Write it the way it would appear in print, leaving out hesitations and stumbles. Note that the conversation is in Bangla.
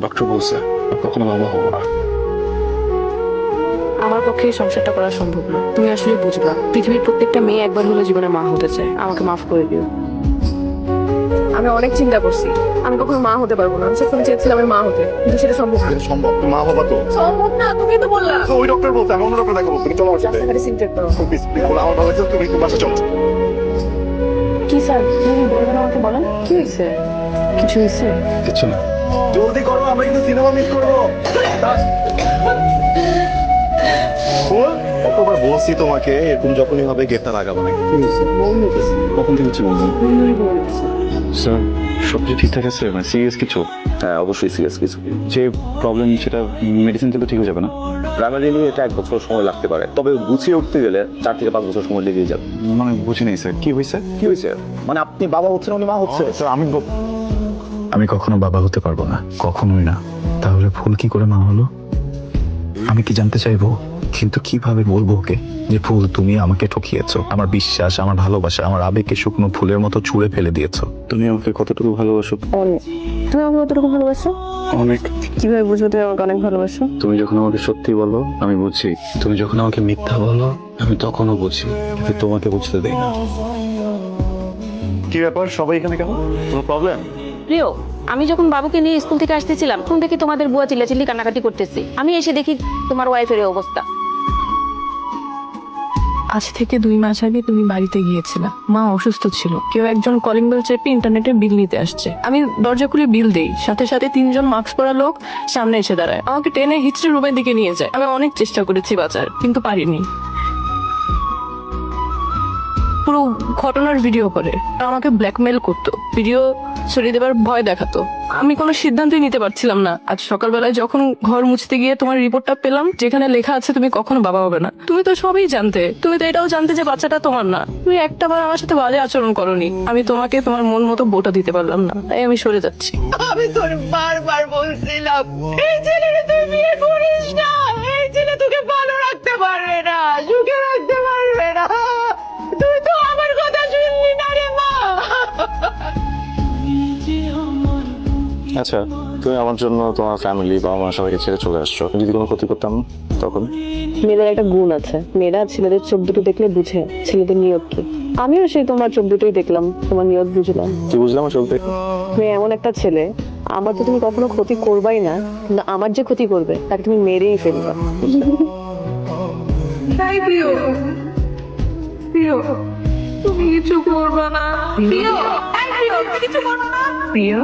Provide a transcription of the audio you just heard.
ডক্টর বলছে কখনো বাবা হবো না। আমার পক্ষে এই সংসারটা করা সম্ভব না। তুমি আসলে বুঝবা, পৃথিবীর প্রত্যেকটা মেয়ে একবার হলে জীবনে মা হতে চায়। আমাকে মাফ করে দিও। আমি অনেক চিন্তা করছি, আমি কখনো মা হতে পারবো না। সেখানে চেয়েছিলাম আমি মা হতে, কিন্তু সেটা সম্ভব না। সম্ভব, তুমি মা হবা তো? সম্ভব না, তুমি তো বললা। তো ওই ডক্টর বলছে, আমি অন্য ডক্টর দেখাবো, তুমি চলো আমার সাথে। রাস্তাঘাটে সিনটেক করো। প্লিজ প্লিজ, আমার ভালো লাগছে, তুমি একটু বাসা চলো। কি স্যার, তুমি বলবেন আমাকে, বলেন কি হয়েছে? কিছু হয়েছে? কিচ্ছু না। জলদি করো, আমরা কিন্তু সিনেমা মিস করবো। বল, কতবার বলছি তোমাকে এরকম যখনই হবে গেটটা লাগাবো না। কখন থেকে হচ্ছে বলবো? স্যার, সবকিছু ঠিকঠাক আছে? মানে সিরিয়াস কিছু? হ্যাঁ, অবশ্যই সিরিয়াস কিছু। যে প্রবলেম সেটা মেডিসিন দিলে ঠিক হয়ে যাবে না? প্রাইমারিলি এটা 1 বছর সময় লাগতে পারে, তবে গুছিয়ে উঠতে গেলে 4 থেকে 5 বছর সময় লেগে যাবে। মানে বুঝি নেই স্যার, কি হয়েছে? কি হয়েছে? মানে আপনি বাবা হচ্ছেন, উনি মা হচ্ছে। স্যার আমি কখনো বাবা হতে পারবো না, কখনোই না। তাহলে ফুল কি করে মা হলো? আমি কি জানতে চাইবো, কিন্তু কিভাবে বলবো ওকে যে ফুল তুমি আমাকে ঠকিয়েছো, আমার বিশ্বাস, আমার ভালোবাসা, আমার আবেগকে শুকনো ফুলের মতো ছুঁড়ে ফেলে দিয়েছো। তুমি আমাকে কতটুকু ভালোবাসো? অনেক। তুমি আমাকে কতটুকু ভালোবাসো? অনেক। কিভাবে বুঝবো তুমি আমাকে অনেক ভালোবাসো? তুমি যখন আমাকে সত্যি বলো আমি বুঝি, তুমি যখন আমাকে মিথ্যা বলো আমি তখনও বুঝি, কিন্তু তোমাকে বুঝতে দেই না। কি ব্যাপার, সবাই এখানে কেন? কোনো প্রবলেম? প্রিয়, আমি যখন বাবুকে নিয়ে স্কুল থেকে আসতেছিলাম তখন দেখি তোমাদের বুয়া চিল্লাচিল্লি কান্নাকাটি করতেছে। আমি এসে দেখি তোমার ওয়াইফের এই অবস্থা। আজ থেকে 2 মাস আগে তুমি বাড়িতে গিয়েছিলে, মা অসুস্থ ছিল, কেউ একজন কলিং বেল চেপে ইন্টারনেটে বিল নিতে আসছে। আমি দরজা খুলে বিল দেই, সাথে সাথে 3 জন মাস্ক পরা লোক সামনে এসে দাঁড়ায়, আমাকে টেনে হিচড়ে রুমের দিকে নিয়ে যায়। আমি অনেক চেষ্টা করেছি বাঁচার, কিন্তু পারিনি। পুরো ঘটনার ভিডিও করে আর আমাকে ব্ল্যাকমেল করতো, ভিডিও ছড়িয়ে দেবার ভয় দেখাতো। আমি কোনো সিদ্ধান্তই নিতে পারছিলাম না। আজ সকালবেলায় যখন ঘর মুছতে গিয়ে তোমার রিপোর্টটা পেলাম, যেখানে লেখা আছে তুমি কখনো বাবা হবে না। তুমি তো সবই জানতে, তুমি তো এটাও জানতে যে বাচ্চাটা তোমার না। তুমি একটাবার আমার সাথে বাজে আচরণ করনি। আমি তোমাকে তোমার মন মতো বউটা দিতে পারলাম না, তাই আমি সরে যাচ্ছি। আমি তোর বারবার বলছিলাম এই ছেলেকে তুই বিয়ে করিস না, এই ছেলে তোকে ভালো রাখতে পারবে না, সুখে রাখতে পারবে না। তুই তো আমার কথা শুনলি না রে মা। আচ্ছা, তুমি আমার জন্য তোমার ফ্যামিলি বা আমার সবাইকে ছেড়ে চলে আসছো, যদি কোনো ক্ষতি করতাম তখন? মেয়েদের একটা গুণ আছে, মেয়েরা ছেলেদের চোখ দুটো দেখলে বুঝে ছেলেদের নিয়ত কি। আমিও সেই তোমার চোখ দুটোই দেখলাম, তোমার নিয়ত বুঝলাম। কি বুঝলাম চলতে? তুমি এমন একটা ছেলে, আমার তো তুমি কখনো ক্ষতি করবাই না, কিন্তু আমার যে ক্ষতি করবে তাকে তুমি মেরেই ফেলবা। প্রিয়, প্রিয়, তুমি কিছু করবে না। প্রিয়, প্রিয়, তুমি কিছু করবে না। প্রিয়।